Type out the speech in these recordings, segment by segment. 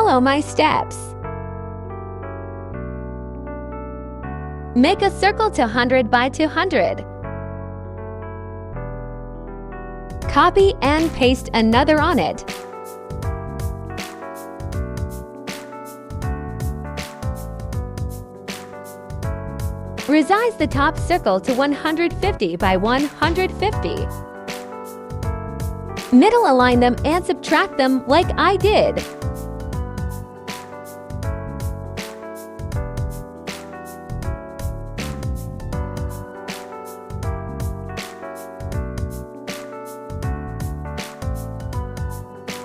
follow my steps. Make a circle 200 by 200. Copy and paste another on it. Resize the top circle to 150 by 150. Middle align them and subtract them like I did.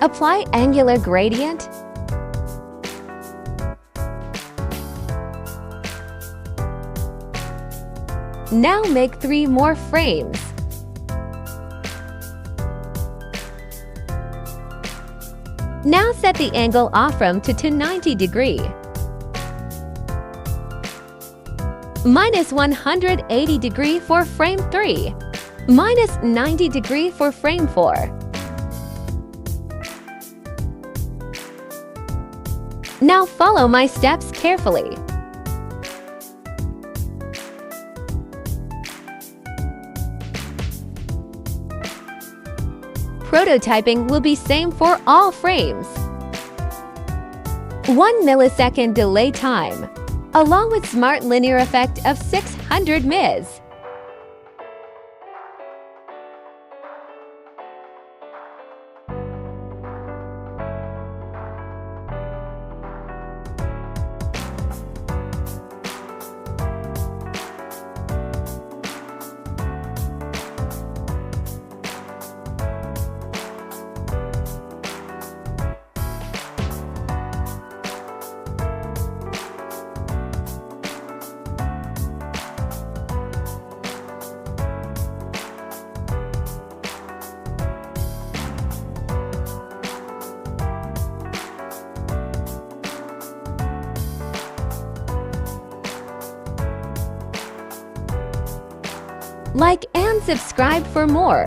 Apply angular gradient. Now make 3 more frames. Now set the angle off from to 290 degree. Minus 180 degree for frame 3. Minus 90 degree for frame 4. Now follow my steps carefully. Prototyping will be same for all frames. 1 millisecond delay time, along with smart linear effect of 600 ms. Like and subscribe for more.